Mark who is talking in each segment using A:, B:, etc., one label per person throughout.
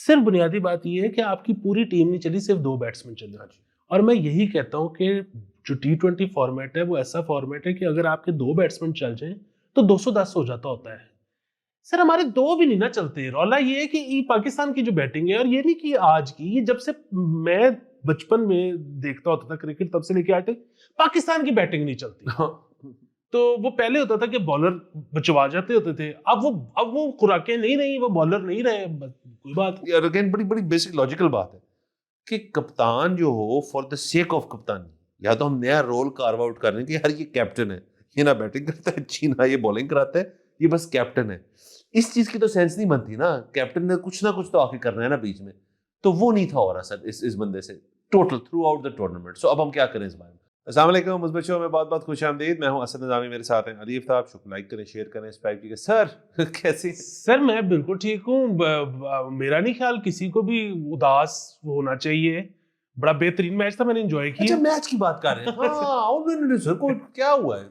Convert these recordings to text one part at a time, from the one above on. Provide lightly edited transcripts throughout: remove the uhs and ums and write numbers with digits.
A: صرف بنیادی بات یہ ہے کہ آپ کی پوری ٹیم نہیں چلی, صرف 2 بیٹسمین چلے. اور میں یہی کہتا ہوں کہ جو T20 فارمیٹ ہے وہ ایسا فارمیٹ ہے کہ اگر آپ کے 2 بیٹسمین چل جائیں تو 210 ہو جاتا ہوتا ہے. سر ہمارے 2 بھی نہیں نہ چلتے. رولا یہ ہے کہ یہ پاکستان کی جو بیٹنگ ہے, اور یہ نہیں کہ آج کی, یہ جب سے میں بچپن میں دیکھتا ہوتا تھا کرکٹ تب سے لے کے آج تک پاکستان کی بیٹنگ نہیں چلتی. تو وہ پہلے ہوتا تھا کہ بالر بچوا جاتے ہوتے تھے, اب وہ خوراکیں نہیں رہی, وہ بالر نہیں رہے, کوئی بات.
B: اور اگین بڑی بیسک لاجیکل بات ہے کہ کپتان جو ہو فار دا سیک آف کپتان, یا تو ہم نیا رول کارو آؤٹ کر رہے ہیں کہ یار یہ کیپٹن ہے, یہ نہ بیٹنگ کرتا ہے, چینا یہ بالنگ کراتا ہے, یہ بس کیپٹن ہے. اس چیز کی تو سینس نہیں بنتی نا, کیپٹن نے کچھ نہ کچھ تو آخر کرنا ہے نا بیچ میں. تو وہ نہیں تھا ہو رہا سر اس بندے سے total throughout the tournament. So اب ہم کیا کریں اس بارے میں. السلام علیکم مثبت شو میں بہت خوش آمدید. میں ہوں اسد نظامی, میرے ساتھ ہیں علی افتاب. شکر, لائک کریں, شیئر کریں, سبسکرائب کیجیے. سر کیسی؟
A: سر میں بالکل ٹھیک ہوں. میرا نہیں خیال کسی کو بھی اداس ہونا چاہیے. بڑا بہترین میچ تھا, میں نے انجوائے کیا.
B: اچھا میچ کی بات کر رہے ہیں. ہاں سر کو کیا ہوا ہے؟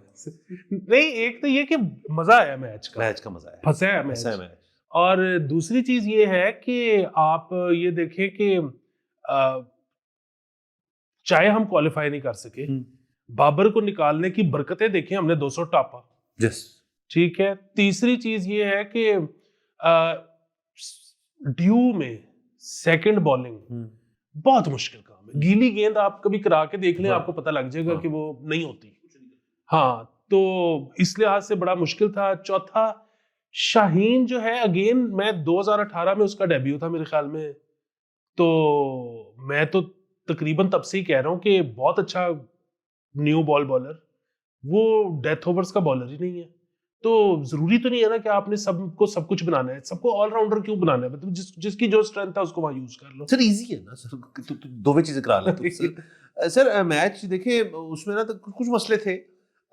A: نہیں, ایک تو یہ کہ مزہ آیا میچ کا
B: مزہ آیا,
A: پھنسا ہے میچ. اور دوسری چیز یہ ہے کہ آپ یہ دیکھیں کہ چاہے ہم کوالیفائی نہیں کر سکے, بابر کو نکالنے کی برکتیں دیکھیں, ہم نے 200 ٹاپا. ٹھیک ہے. تیسری چیز یہ ہے کہ ڈیو میں سیکنڈ بالنگ بہت مشکل کام ہے. گیلی گیند آپ کبھی کرا کے دیکھ لیں, آپ کو پتہ لگ جائے گا کہ وہ نہیں ہوتی. ہاں, تو اس لحاظ سے بڑا مشکل تھا. چوتھا, شاہین جو ہے, اگین میں 2018 میں اس کا ڈیبیو تھا میرے خیال میں, تو میں تو تقریباً تب سے ہی کہہ رہا ہوں کہ بہت اچھا نیو بال بالر. وہ ڈیتھ اوورز کا بالر ہی نہیں ہے. تو ضروری تو نہیں ہے نا کہ آپ نے سب کو سب کچھ بنانا ہے. سب کو آل راؤنڈر کیوں بنانا ہے؟ مطلب جس کی جو اسٹرینتھ ہے اس کو وہاں یوز کر لو.
B: سر ایزی ہے نا سر, دو چیزیں کرا لیتے. سر میچ دیکھیں, اس میں نا تو کچھ مسئلے تھے.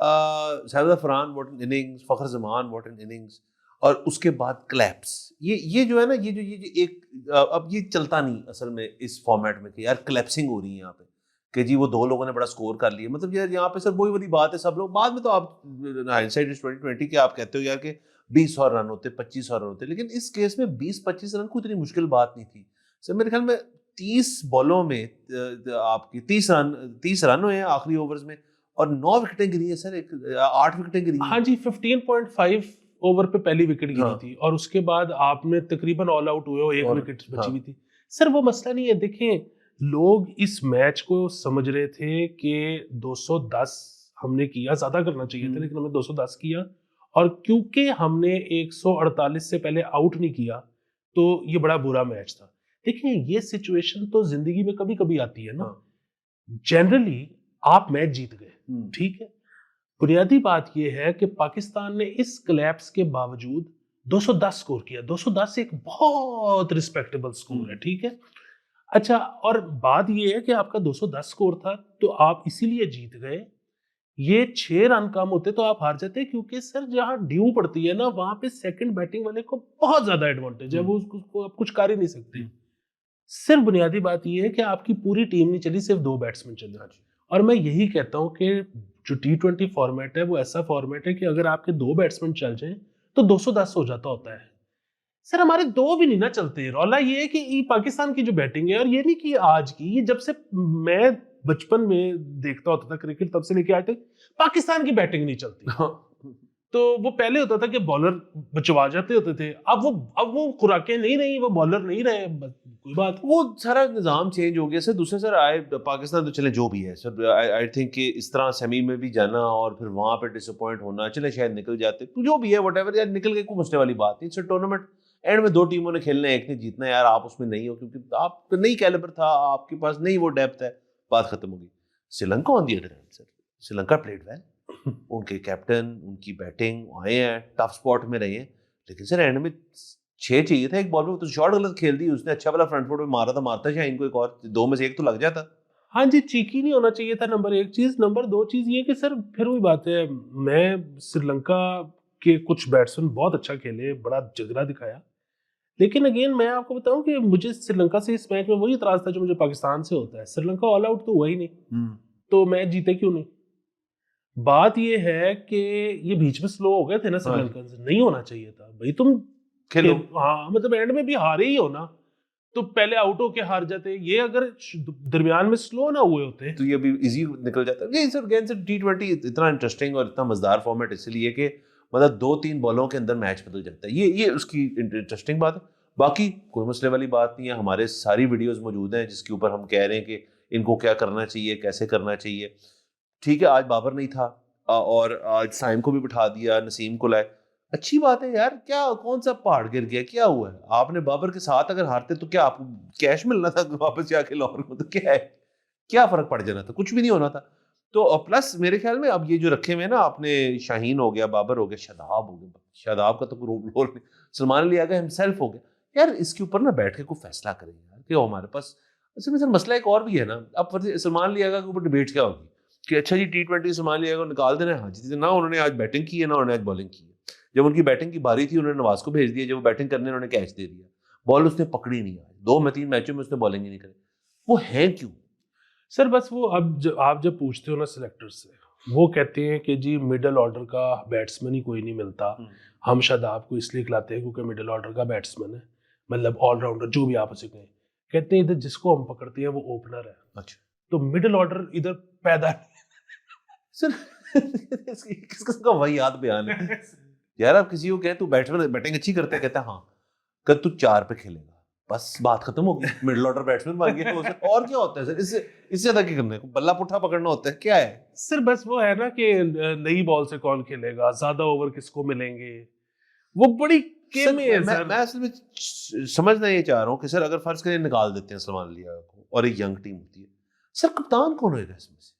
B: شاہد فرحان واٹ این اننگز, فخر زمان واٹ این اننگز, اور اس کے بعد کلیپس. یہ جو ہے نا, یہ جو ایک اب یہ چلتا نہیں اصل میں اس فارمیٹ میں کہ یار کلیپسنگ ہو رہی ہے یہاں پہ, کہ جی وہ 2 لوگوں نے بڑا سکور کر لیا. مطلب یار یہاں پہ سر وہی والی بات ہے, سب لوگ بعد میں تو آپ ہائنڈسائٹ از 2020 کے آپ کہتے ہو یار کہ 20 اور رن ہوتے, 25 اور رن ہوتے, لیکن اس کیس میں 20-25 رن کو اتنی مشکل بات نہیں تھی. سر میرے خیال میں 30 بالوں میں آپ کی 30 رن ہوئے ہیں آخری اوورز میں, اور 9 وکٹیں گری ہیں سر, 8 وکٹیں گری ہیں.
A: ہاں جی, 15.5 اوور پہ پہلی وکٹ گری تھی, اور اس کے بعد آپ نے تقریباً آل آؤٹ ہوئے ہو, 1 وکٹ بچی ہوئی تھی. سر وہ مسئلہ نہیں ہے. دیکھیں, لوگ اس میچ کو سمجھ رہے تھے کہ 210 ہم نے کیا, زیادہ کرنا چاہیے تھا, لیکن ہم نے 210 کیا. اور کیونکہ ہم نے 148 سے پہلے آؤٹ نہیں کیا تو یہ بڑا برا میچ تھا. دیکھیں, یہ سچویشن تو زندگی میں کبھی کبھی آتی ہے نا. جنرلی آپ میچ جیت گئے, ٹھیک ہے. بنیادی بات یہ ہے کہ پاکستان نے اس کلیپس کے باوجود 210 سکور کیا. 210 ایک بہت ریسپیکٹیبل سکور ہے, ٹھیک ہے. اچھا, اور بات یہ ہے کہ آپ کا 210 سکور تھا تو آپ اسی لیے جیت گئے. یہ 6 رن کم ہوتے تو آپ ہار جاتے, کیونکہ سر جہاں ڈیو پڑتی ہے نا وہاں پہ سیکنڈ بیٹنگ والے کو بہت زیادہ ایڈوانٹیج ہے, وہ اس کو آپ کچھ کر ہی نہیں سکتے. صرف بنیادی بات یہ ہے کہ آپ کی پوری ٹیم نہیں چلی, صرف 2 بیٹسمین چلے. اور میں یہی کہتا ہوں کہ جو T20 فارمیٹ ہے وہ ایسا فارمیٹ ہے کہ اگر آپ کے 2 بیٹسمین چل جائیں تو 210 ہو جاتا ہوتا ہے. سر ہمارے 2 بھی نہیں نہ چلتے. رولا یہ ہے کہ یہ پاکستان کی جو بیٹنگ ہے, اور یہ نہیں کہ آج کی, یہ جب سے میں بچپن میں دیکھتا ہوتا تھا کرکٹ تب سے لے کے آج تک پاکستان کی بیٹنگ نہیں چلتی. تو وہ پہلے ہوتا تھا کہ بالر بچوا جاتے ہوتے تھے, اب وہ خوراکیں نہیں رہی, وہ بالر نہیں رہے, کوئی بات.
B: وہ سارا نظام چینج ہو گیا سر. دوسرے سر آئے پاکستان تو چلے جو بھی ہے سر, آئی تھنک کہ اس طرح سیمی میں بھی جانا اور پھر وہاں پہ ڈس اپوائنٹ ہونا, چلے شاید نکل جاتے, جو بھی ہے وٹ ایور یار, نکل کے کوئی مسئلے والی بات نہیں. سر ٹورنامنٹ اینڈ میں 2 ٹیموں نے کھیلنا ہے, ایک نے جیتنا ہے. یار آپ اس میں نہیں ہو کیونکہ آپ نہیں کیلیبر تھا, آپ کے پاس نہیں وہ ڈیپتھ ہے, بات ختم ہوگی. Sri Lanka on the other hand sir, Sri Lanka played well. ان کے کیپٹن, ان کی بیٹنگ آئے ہیں, ٹف سپاٹ میں رہے ہیں, لیکن سر اینڈ میں 6 چاہیے تھا. ایک بال میں تو شاٹ غلط کھیل دی اس نے, اچھا والا فرنٹ فٹ میں مارا تھا, مارتا شاہین کو ایک اور 2 میں سے ایک تو لگ جاتا.
A: ہاں جی, چیکی نہیں ہونا چاہیے تھا, نمبر 1 چیز. نمبر 2 چیز یہ کہ سر پھر وہی بات ہے, میں سری لنکا کے کچھ بیٹسمین بہت اچھا کھیلے, بڑا جگرا دکھایا, لیکن اگین میں آپ کو بتاؤں کہ مجھے سری لنکا سے اس میچ میں وہی اعتراض تھا جو مجھے پاکستان سے ہوتا ہے. سری لنکا آل آؤٹ تو ہوا ہی نہیں, تو میچ جیتے کیوں نہیں؟ بات یہ ہے کہ یہ بیچ میں سلو ہو گئے تھے نا سری لنکا سے, نہیں ہونا چاہیے تھا بھائی. تم
B: کھیلو,
A: ہاں مطلب اینڈ میں بھی ہارے ہی ہو نا, تو پہلے آؤٹ ہو کے ہار جاتے. یہ اگر درمیان میں سلو نہ ہوئے ہوتے
B: تو یہ ابھی ایزی نکل جاتا ہے. یہ سر گین سر T20 اتنا انٹرسٹنگ اور اتنا مزدار فارمیٹ اس لیے کہ مطلب 2-3 بالوں کے اندر میچ بدل جاتا ہے. یہ اس کی انٹرسٹنگ بات ہے. باقی کوئی مسئلے والی بات نہیں ہے. ہمارے ساری ویڈیوز موجود ہیں جس کے اوپر ہم کہہ رہے ہیں کہ ان کو کیا کرنا چاہیے, کیسے کرنا چاہیے. ٹھیک ہے, آج بابر نہیں تھا اور آج سائم کو بھی بٹھا دیا, نسیم کو لائے, اچھی بات ہے یار. کیا کون سا پہاڑ گر گیا, کیا ہوا ہے؟ آپ نے بابر کے ساتھ اگر ہارتے تو کیا آپ کو کیش ملنا تھا واپس جا کے لاہور میں؟ تو کیا ہے, کیا فرق پڑ جانا تھا؟ کچھ بھی نہیں ہونا تھا. تو پلس میرے خیال میں اب یہ جو رکھے ہوئے ہیں نا آپ نے, شاہین ہو گیا, بابر ہو گیا, شاداب ہو گیا. شاداب کا تو رول نہیں, سلمان علی آگا ہمسیلف ہو گیا. یار اس کے اوپر نا بیٹھ کے کوئی فیصلہ کریں یار, کہ ہمارے پاس اصل میں سر مسئلہ ایک اور بھی ہے نا. اب سلمان علی آگا کے اوپر ڈیبیٹ کیا ہوگی کہ اچھا جی T20 سلمان علی آگا کو نکال دینا ہے. ہاں جی, نہ انہوں نے آج بیٹنگ کی ہے نہ انہوں نے آج بالنگ کی ہے. جب ان کی بیٹنگ کی باری تھی انہوں نے نواز کو بھیج دیا, جب وہ بیٹنگ کرنے انہوں نے کیچ دے دیا. بال اس نے پکڑی نہیں, آج 2-3 میچوں میں اس نے بالنگ ہی نہیں کری. وہ ہے کیوں
A: سر؟ بس وہ اب آپ جب پوچھتے ہو نا سلیکٹر سے, وہ کہتے ہیں کہ جی مڈل آرڈر کا بیٹسمین ہی کوئی نہیں ملتا, ہم شاداب کو اس لیے کھلاتے ہیں کیونکہ مڈل آرڈر کا بیٹسمین ہے, مطلب آل راؤنڈر جو بھی آپ اسے کہیں. کہتے ہیں ادھر جس کو ہم پکڑتے ہیں وہ اوپنر ہے.
B: اچھا
A: تو مڈل آرڈر ادھر پیدا
B: سر کس قسم کا واہیات بیان ہے یار. آپ کسی کو کہیں تو بیٹنگ اچھی کرتے ہیں, کہتے ہیں ہاں کل تو 4 پہ کھیلے گا, بس بات ختم ہوگی. مڈل آرڈر بیٹسمین بن گیا. اور کیا ہوتا ہے سر اس سے زیادہ کیا کرنا ہے؟ بلہ پٹھا پکڑنا ہوتا ہے, کیا ہے
A: سر؟ بس وہ ہے نا کہ نئی بال سے کون کھیلے گا, زیادہ اوور کس کو ملیں گے, وہ بڑی
B: میں اصل میں سمجھنا یہ چاہ رہا ہوں کہ سر اگر فرض کریں نکال دیتے ہیں سلمان علی کو اور ایک ینگ ٹیم ہوتی ہے, سر کپتان کون ہوئے گا اس میں سے؟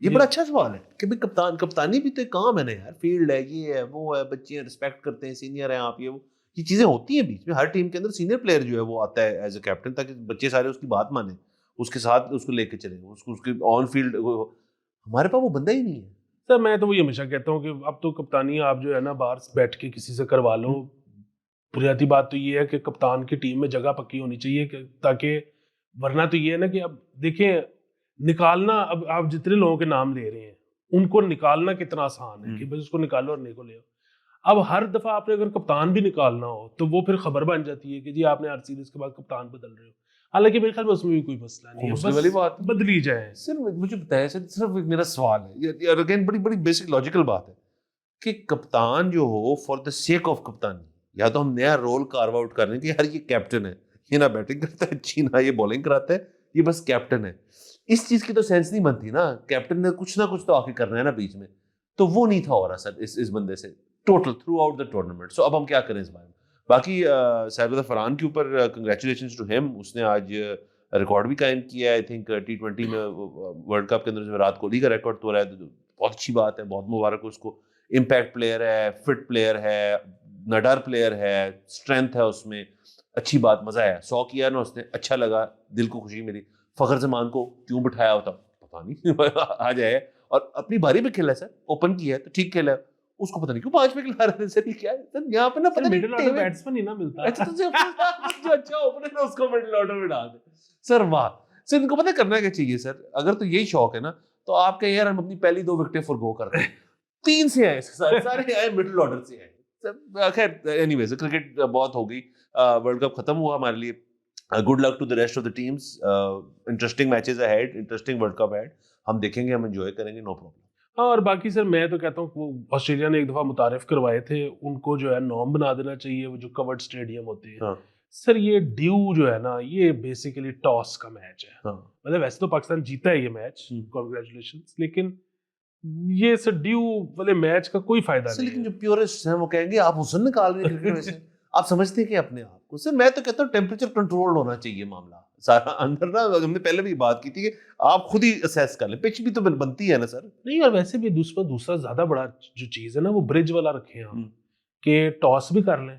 B: یہ بڑا اچھا سوال ہے کہ بھائی کپتانی بھی تو ایک کام ہے نا یار. فیلڈ ہے, یہ ہے, وہ ہے, بچے رسپیکٹ کرتے ہیں, سینئر ہیں آپ, یہ چیزیں ہوتی ہیں بیچ میں. ہر ٹیم کے اندر سینئر پلیئر جو ہے وہ آتا ہے ایز اے کیپٹن, تاکہ بچے سارے اس کی بات مانیں, اس کے ساتھ اس کو لے کے چلیں, اس کے آن فیلڈ. ہمارے پاس وہ بندہ ہی نہیں ہے
A: سر. میں تو وہ ہمیشہ کہتا ہوں کہ اب تو کپتانی آپ جو ہے نا باہر بیٹھ کے کسی سے کروا لو. بنیادی بات تو یہ ہے کہ کپتان کی ٹیم میں جگہ پکی ہونی چاہیے, تاکہ ورنہ تو یہ ہے نا کہ اب دیکھیں نکالنا, اب آپ جتنے لوگوں کے نام لے رہے ہیں ان کو نکالنا کتنا آسان ہے کہ بس اس کو نکالو اور نہیں کو لے. اب ہر دفعہ آپ نے اگر کپتان بھی نکالنا ہو تو وہ پھر خبر بن جاتی ہے کہ جی آپ نے ہر سیریز کے بعد کپتان بدل رہے ہو. حالانکہ میرے خیال میں اس میں بھی کوئی مسئلہ نہیں ہے,
B: والی بات
A: بدلی جائے.
B: سر مجھے بتائیں سر, صرف میرا سوال ہے, اگین بڑی بیسک لاجیکل بات ہے کہ کپتان جو ہو فار دا سیک آف کپتانی, یا تو ہم نیا رول کارو آؤٹ کر رہے ہیں کہ یار یہ کیپٹن ہے, یہ نہ بیٹنگ کرتا ہے اچھی نہ یہ بالنگ کراتا ہے, یہ بس کیپٹن ہے. اس چیز کی تو سینس نہیں بنتی نا, کیپٹن نے کچھ نہ کچھ تو آ کے کرنا ہے نا بیچ میں. تو وہ نہیں تھا ہو رہا سر اس بندے سے total throughout the tournament. So اب ہم کیا کریں اس بارے میں؟ باقی سیف فرحان کے اوپر کنگریچولیشنز ٹو ہیم, اس نے آج ریکارڈ بھی قائم کیا ہے. آئی تھنک T20 میں ورلڈ کپ کے اندر وراٹ کوہلی کا ریکارڈ تو رہا ہے, بہت اچھی بات ہے, بہت مبارک ہو اس کو. امپیکٹ پلیئر ہے, فٹ پلیئر ہے, نڈر پلیئر ہے, اسٹرینتھ ہے اس میں, اچھی بات, مزہ آیا. 100 کیا نا اس نے, اچھا لگا, دل کو خوشی ملی. فخر زمان کو کیوں بٹھایا ہوتا پتا نہیں, آ جائے. اور اپنی باری میں کھیلا ہے سر, اوپن کی ہے تو ٹھیک کھیلا ہے, اس کو پتہ نہیں کیوں 5 پہ کھلا رہے تھے سر. یہ کیا ہے سر یہاں پہ نا پتہ نہیں
A: مڈل آرڈر بیٹسمین ہی نہ ملتا.
B: اچھا جو اچھا اوپنر ہے اس کو مڈل آرڈر میں ڈال دے سر. واہ سر, ان کو پتہ کرنا کیا چاہیے سر. اگر تو یہی شوق ہے نا تو آپ کہیں یار ہم اپنی پہلی 2 وکٹیں فورگو کرتے ہیں, 3 سے آئے سارے آئے مڈل آرڈر سے آئے. خیر اینی ویز کرکٹ بہت ہو گئی, ورلڈ کپ ختم ہوا ہمارے لیے. Good luck to the rest of the teams, interesting matches ahead, interesting World Cup ahead. ہم دیکھیں گے, ہم انجوائے کریں گے, نو پرابلم.
A: ہاں, اور باقی سر میں تو کہتا ہوں وہ آسٹریلیا نے ایک دفعہ متعارف کروائے تھے, ان کو جو ہے نام بنا دینا چاہیے, وہ جو کورڈ اسٹیڈیم ہوتے ہیں. سر یہ ڈیو جو ہے نا یہ بیسیکلی ٹاس کا میچ ہے. مطلب ویسے تو پاکستان جیتا ہے یہ میچ, کنگریچولیشنز, لیکن یہ سر ڈیو والے میچ کا کوئی فائدہ نہیں.
B: لیکن جو پیورسٹ ہیں وہ کہیں گے آپ حسن نکال رہے ہیں کرکٹ میں سے, آپ سمجھتے ہیں کہ اپنے آپ کو. سر میں تو کہتا ہوں ٹیمپریچر کنٹرول ہونا چاہیے معاملہ سارا اندر نا. ہم نے پہلے بھی بات کی تھی کہ آپ خود ہی اسیس کر لیں, پچ بھی تو بنتی ہے نا سر.
A: نہیں, اور ویسے بھی دوسرا زیادہ بڑا جو چیز ہے نا وہ برج والا رکھے ہیں ہم, کہ ٹاس بھی کر لیں,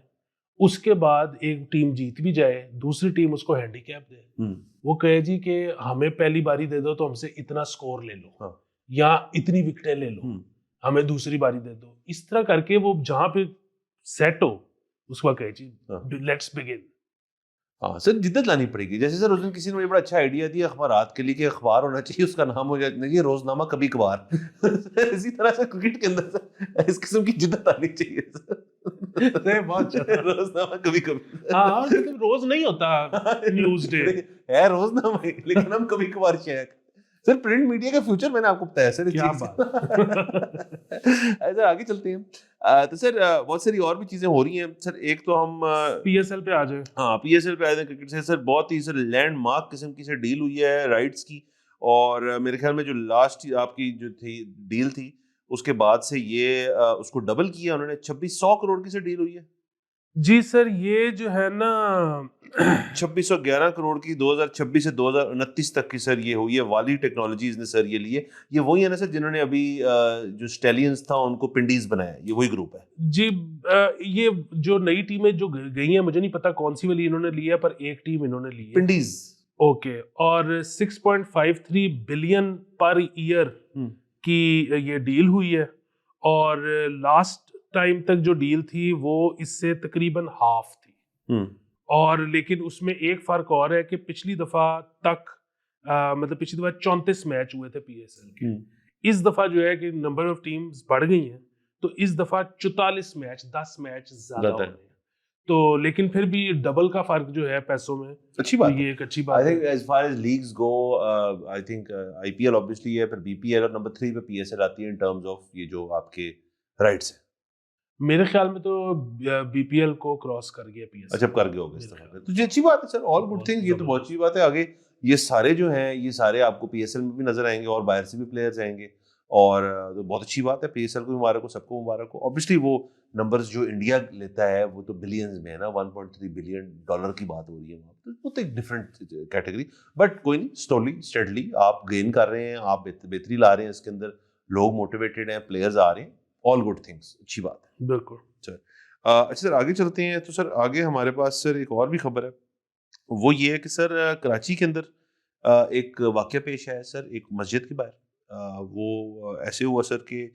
A: اس کے بعد ایک ٹیم جیت بھی جائے, دوسری ٹیم اس کو ہینڈی کیپ دے, وہ کہے جی کہ ہمیں پہلی باری دے دو تو ہم سے اتنا سکور لے لو, یا اتنی وکٹیں لے لو, ہمیں دوسری باری دے دو. اس طرح کر کے وہ جہاں پہ سیٹ ہو اس کو کہے جی لیٹس بگن.
B: ہاں سر جدت لانی پڑے گی. جیسے سر اس دن کسی نے مجھے بڑا اچھا آئیڈیا دیا اخبارات کے لیے کہ اخبار ہونا چاہیے اس کا نام ہو جانا چاہیے روزنامہ کبھی کبھار. اسی طرح سے کرکٹ کے اندر سر اس قسم کی جدت آنی چاہیے سر.
A: بہت
B: روزنامہ کبھی کبھی.
A: ہاں روز نہیں ہوتا نیوز ڈے
B: ہے روزنامہ لیکن ہم کبھی کبھار شیئر. سر پرنٹ میڈیا کا فیوچر میں نے آپ کو بتایا سر.
A: کیا بات.
B: سر آگے چلتے ہیں. تو سر بہت ساری اور بھی چیزیں ہو رہی ہیں سر. ایک تو ہم
A: پی ایس ایل پہ آ جائیں.
B: ہاں پی ایس ایل پہ آئے ہیں کرکٹ سے سر. بہت ہی سر لینڈ مارک قسم کی سر ڈیل ہوئی ہے رائٹس کی. اور میرے خیال میں جو لاسٹ آپ کی جو تھی ڈیل تھی اس کے بعد سے یہ اس کو ڈبل کیا انہوں نے. 2600 کروڑ کی سر ڈیل ہوئی ہے.
A: جی سر یہ جو ہے نا
B: 2611 کروڑ کی 2026 سے 2029 تک کی سر یہ ہوئی ہے. والی ٹیکنالوجیز نے سر یہ لیے. یہ وہی ہے نا سر جنہوں نے ابھی جو اسٹیلینز تھا ان کو پنڈیز بنایا. یہ وہی گروپ ہے
A: جی. یہ جو نئی ٹیمیں جو گئی ہیں مجھے نہیں پتا کون سی والی انہوں نے لی ہے پر ایک ٹیم انہوں نے لی ہے
B: پنڈیز.
A: اوکے. اور 6.53 بلین پر ایئر کی یہ ڈیل ہوئی ہے. اور لاسٹ ٹائم تک جو ڈیل تھی وہ اس سے تقریباً ہاف تھی. اور لیکن اس میں ایک فرق اور ہے کہ پچھلی دفعہ تک مطلب پچھلی دفعہ 34 میچ ہوئے تھے پی ایس ایل کے. اس دفعہ جو ہے کہ نمبر آف ٹیمز بڑھ گئی ہیں تو اس دفعہ 44 میچ 10 میچ زیادہ ہو گئے ہیں. تو لیکن پھر بھی ڈبل کا فرق جو ہے پیسوں میں
B: اچھی بات.
A: یہ ایک اچھی بات
B: ہے. I think as far as leagues go, I think IPL obviously ہے, پھر BPL اور نمبر 3 پہ PSL آتی ہے in terms of یہ جو آپ کے رائٹس ہیں.
A: میرے خیال میں تو بی پی ایل کو کراس کر گیا پی ایس ایل.
B: اچھا کر گیا ہوگا اس طرح. تو یہ اچھی بات ہے سر. All good thing. یہ تو بہت اچھی بات ہے. آگے یہ سارے جو ہیں یہ سارے آپ کو PSL میں بھی نظر آئیں گے اور باہر سے بھی پلیئرز آئیں گے. اور بہت اچھی بات ہے. PSL کو مبارک ہو, سب کو مبارک ہو. obviously وہ نمبرز جو انڈیا لیتا ہے وہ تو بلینز میں ہے نا. $1.3 بلین کی بات ہو رہی ہے وہاں پہ. وہ تو ایک ڈفرینٹ کیٹیگری. بٹ کوئی نہیں, سلولی اسٹیڈلی آپ گین کر رہے ہیں, آپ بہتری لا رہے ہیں اس کے اندر. لوگ موٹیویٹیڈ ہیں, پلیئرز آ رہے ہیں. All good things. اچھی بات ہے.
A: بالکل.
B: اچھا سر آگے چلتے ہیں. تو سر آگے ہمارے پاس سر ایک اور بھی خبر ہے. وہ یہ ہے کہ سر کراچی کے اندر ایک واقعہ پیش آیا ہے سر ایک مسجد کے باہر. وہ ایسے ہوا سر کہ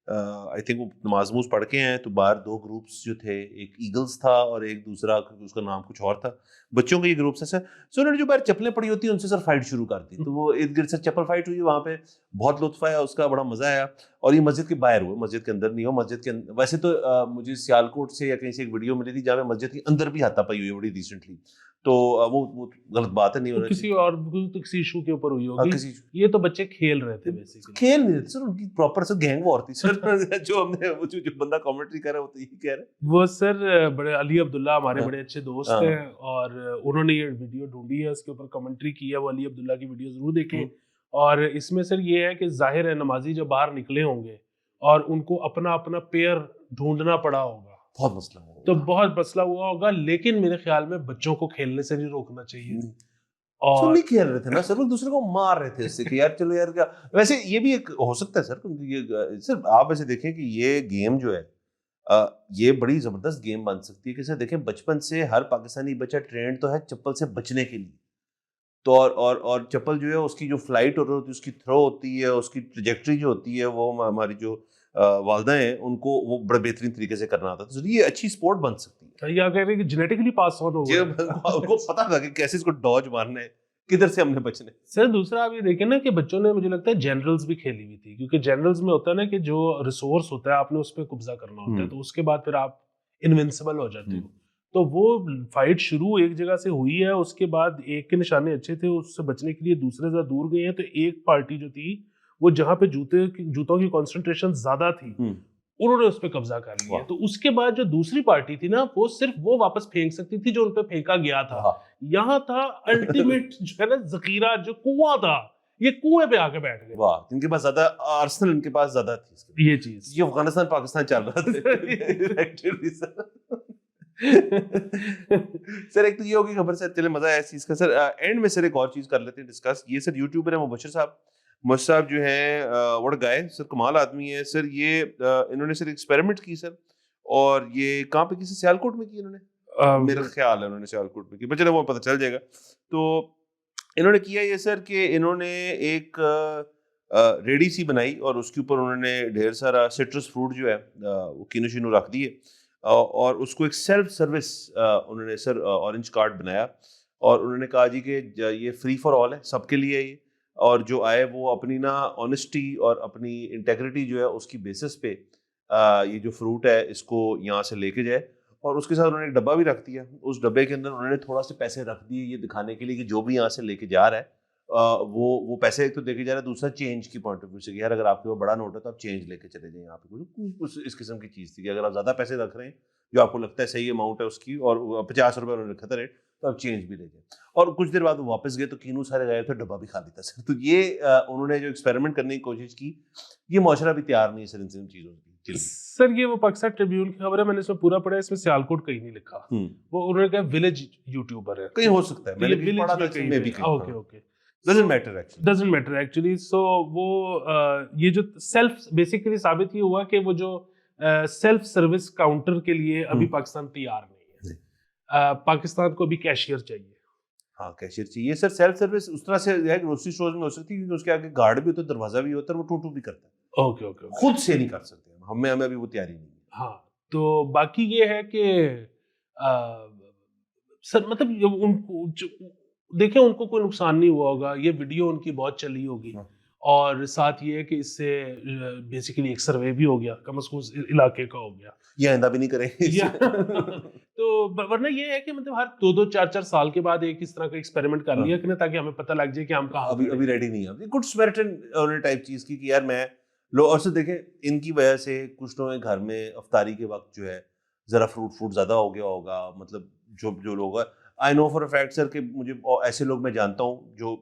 B: آئی تھنک وہ نماز پڑھ کے ہیں تو باہر دو گروپس جو تھے, ایک ایگلز تھا اور ایک دوسرا اس کا نام کچھ اور تھا. بچوں کے یہ گروپس ہیں سر. سو انہوں نے جو باہر چپلیں پڑی ہوتی ہیں ان سے سر فائٹ شروع کر دی. تو وہ ارد گرد سر چپل فائٹ ہوئی. وہاں پہ بہت لطف آیا, اس کا بڑا مزہ آیا. اور یہ مسجد کے باہر ہوا, مسجد کے اندر نہیں ہو. مسجد کے ویسے تو مجھے سیالکوٹ سے یا کہیں سے ایک ویڈیو ملی تھی جہاں مسجد کے اندر بھی ہاتھا پائی ہوئی ہے بڑی ریسنٹلی. تو وہ غلط بات ہے, نہیں ہونا
A: کسی اور کسی ایشو کے اوپر ہوئی ہوگی. یہ تو بچے کھیل رہے تھے بیسیکلی.
B: کھیل نہیں رہے سر, ان کی پراپر سر گینگ وار تھی سر. جو ہم نے جو بندہ کامنٹری کر رہا ہے وہ تو یہی کہہ رہا ہے. وہ
A: سر بڑے علی عبداللہ ہمارے بڑے اچھے دوست ہیں اور انہوں نے یہ ویڈیو ڈھونڈی ہے, اس کے اوپر کمنٹری کی ہے. وہ علی عبداللہ کی ویڈیو ضرور دیکھیں. اور اس میں سر یہ ہے کہ ظاہر ہے نمازی جب باہر نکلے ہوں گے اور ان کو اپنا اپنا پیئر ڈھونڈنا پڑا ہوگا,
B: بہت مسئلہ ہوگا,
A: تو بہت مسئلہ ہوا ہوگا. لیکن میرے خیال میں بچوں کو کھیلنے سے نہیں روکنا چاہیے.
B: اور نہیں کھیل رہے تھے نا سر, دوسرے کو مار رہے تھے اس سے کہ یار چلو یار کیا. ویسے یہ بھی ایک ہو سکتا ہے سر. سر آپ ایسے دیکھیں کہ یہ گیم جو ہے یہ بڑی زبردست گیم بن سکتی ہے. کہ سر دیکھیں بچپن سے ہر پاکستانی بچہ ٹرینڈ تو ہے چپل سے بچنے کے لیے. تو اور چپل جو ہے اس کی جو فلائٹ ہوتی ہے, اس کی تھرو ہوتی ہے, اس کی ٹریجیکٹری جو ہوتی ہے وہ ہماری جو والدہ ہیں ان کو وہ بڑے بہترین طریقے سے کرنا آتا ہے. تو یہ اچھی سپورٹ بن سکتی ہے.
A: یا کہہ رہے ہیں کہ جینیٹکلی پاس آن ہوگا.
B: ان کو پتا تھا کہ کیسے اس کو ڈاج مارنا ہے, کدھر سے ہم نے بچنا ہے.
A: سر دوسرا آپ یہ دیکھیں نا کہ بچوں نے مجھے لگتا ہے جنرلز بھی کھیلی ہوئی تھی, کیونکہ جنرلز میں ہوتا ہے نا کہ جو ریسورس ہوتا ہے آپ نے اس پہ قبضہ کرنا ہوتا ہے, تو اس کے بعد پھر آپ انوینسیبل ہو جاتے ہو. تو وہ فائٹ شروع ایک جگہ سے ہوئی ہے, اس کے بعد ایک کے نشانے اچھے تھے, اس سے بچنے کے لیے دوسرے سے دور گئے ہیں. تو ایک پارٹی جو تھی وہ جہاں پہ جوتوں کی کنسنٹریشن زیادہ تھی انہوں نے اس پہ قبضہ کر لیا. تو اس کے بعد جو دوسری پارٹی تھی نا وہ صرف وہ واپس پھینک سکتی تھی جو ان پہ پھینکا گیا تھا. یہاں تھا الٹیمیٹ جو ہے نا ذخیرہ, جو کنواں تھا, یہ کنویں پہ آ کے بیٹھ گئے.
B: واہ, ان کے پاس زیادہ آرسنل ان کے پاس زیادہ تھی
A: یہ چیز.
B: یہ افغانستان پاکستان چل رہا تھا. سر ایک تو یہ ہوگی خبر سر, چلے مزہ آیا اس چیز کا. سر اینڈ میں سر ایک اور چیز کر لیتے ہیں ڈسکس. یہ سر یوٹیوبر ہیں مبشر صاحب جو ہیں وڑ گائے سر, کمال آدمی ہے سر. یہ انہوں نے سر ایکسپیریمنٹ کی سر, اور یہ کہاں پہ کی سر, سیالکوٹ میں کی انہوں نے, میرا خیال ہے انہوں نے سیالکوٹ میں کی, بچے وہ پتہ چل جائے گا. تو انہوں نے کیا یہ سر کہ انہوں نے ایک ریڈی سی بنائی اور اس کے اوپر انہوں نے ڈھیر سارا سٹرس فروٹ جو ہے وہ کینو شینو رکھ دیے, اور اس کو ایک سیلف سروس انہوں نے سر اورنج کارڈ بنایا اور انہوں نے کہا جی کہ یہ فری فار آل ہے، سب کے لیے یہ، اور جو آئے وہ اپنی نا آنیسٹی اور اپنی انٹیگریٹی جو ہے اس کی بیسس پہ یہ جو فروٹ ہے اس کو یہاں سے لے کے جائے. اور اس کے ساتھ انہوں نے ایک ڈبہ بھی رکھ دیا، اس ڈبے کے اندر انہوں نے تھوڑا سے پیسے رکھ دیے یہ دکھانے کے لیے کہ جو بھی یہاں سے لے کے جا رہا ہے وہ پیسے ایک تو دے کے جا رہا ہے، دوسرا چینج کی پوائنٹ آف ویو سے کہ یار اگر آپ کے پاس بڑا نوٹ ہے تو آپ چینج لے کے چلے جائیں. یہاں پہ اس قسم کی چیز تھی کہ اگر آپ زیادہ پیسے رکھ رہے ہیں جو آپ کو لگتا ہے صحیح اماؤنٹ ہے اس کی، اور 50 روپے انہوں نے رکھا تھا ریٹ، تو آپ چینج بھی لے جائیں. اور کچھ دیر بعد وہ واپس گئے تو کینو سارے غائب تھے، ڈبہ بھی خالی تھا سر. تو یہ انہوں نے جو ایکسپیریمنٹ کرنے کی کوشش کی، یہ معاشرہ بھی تیار نہیں ہے سر ان چیزوں کی.
A: سر یہ وہ پاکستان ٹریبیون کی خبر ہے، میں نے اس میں پورا پڑھا ہے، اس میں سیالکوٹ کہیں نہیں لکھا. وہ انہوں نے کہا ولیج یوٹیوبر ہے،
B: کہیں ہو سکتا ہے، میں نے بھی پڑھا تھا کہیں میں بھی کہیں.
A: Okay okay,
B: doesn't matter actually.
A: doesn't matter actually. So وہ یہ جو سیلف بیسیکلی ثابت یہ ہوا کہ وہ جو سیلف سروس کاؤنٹر کے لیے ابھی پاکستان تیار نہیں ہے. پاکستان کو بھی کیشیئر چاہیے.
B: ہاں کیشیئر چاہیے سر. سیلف سروس اس طرح سے ہے گروسری اسٹورز میں ہو سکتی ہے کیونکہ اس کے آگے گارڈ بھی ہوتا ہے، دروازہ بھی ہوتا ہے، وہ ٹو بھی کرتا ہے.
A: اوکے اوکے،
B: خود سے نہیں کر سکتے ہمیں ابھی وہ تیاری نہیں ہے.
A: ہاں تو باقی یہ ہے کہ سر مطلب ان کو دیکھیں ان کو کوئی نقصان نہیں ہوا ہوگا، یہ ویڈیو ان کی بہت چلی ہوگی، اور ساتھ یہ ہے کہ اس سے بیسیکلی ایک سروے بھی ہو گیا، کم از کم اس علاقے کا ہو گیا.
B: یہ آئندہ بھی نہیں کریں گے.
A: تو ورنہ یہ ہے کہ مطلب ہر 2-2 4-4 سال کے بعد ایک اس طرح کا ایکسپیریمنٹ کر لیا کہ تاکہ ہمیں پتہ لگ جائے کہ ہم کہاں.
B: ابھی ریڈی نہیں ہے. گڈ سمیرٹن ٹائپ چیز کی کہ یار میں لو، اور سے دیکھیں ان کی وجہ سے کچھ لوگوں کے گھر میں افطاری کے وقت جو ہے ذرا فروٹ زیادہ ہو گیا ہوگا. مطلب جو لوگ آئی نو فار اے فیکٹ سر کہ مجھے ایسے لوگ میں جانتا ہوں جو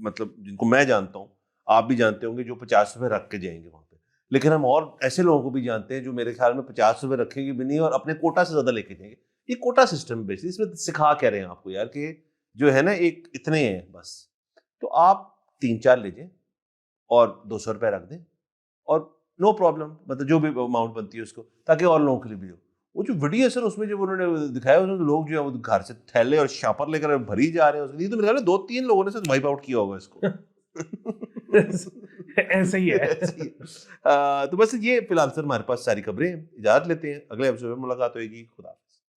B: مطلب جن کو میں جانتا ہوں، آپ بھی جانتے ہوں گے، جو 50 روپے رکھ کے جائیں گے وہاں پہ. لیکن ہم اور ایسے لوگوں کو بھی جانتے ہیں جو میرے خیال میں 50 روپے رکھیں گے بھی نہیں اور اپنے کوٹا سے زیادہ لے کے جائیں گے. یہ کوٹا سسٹم بیسڈ، اس میں سکھا کہہ رہے ہیں آپ کو یار کہ جو ہے نا ایک اتنے ہیں بس، تو آپ 3-4 لے جائیں اور 200 روپے رکھ دیں اور نو پرابلم، مطلب جو بھی اماؤنٹ بنتی ہے اس کو، تاکہ اور لوگوں کے لیے بھی ہو. وہ جو ویڈیو ہے سر اس میں جو انہوں نے دکھایا، اس میں لوگ جو ہے وہ گھر سے تھیلے اور شاپر لے کر بھری جا رہے ہیں. یہ تو میرے خیال میں 2-3 لوگوں نے وائپ آؤٹ کیا ہوگا اس کو.
A: ایسے ہی ہے.
B: تو بس یہ فی الحال سر ہمارے پاس ساری خبریں ہیں. اجازت لیتے ہیں، اگلے ایپیسوڈ میں ملاقات ہوئے گی. خدا.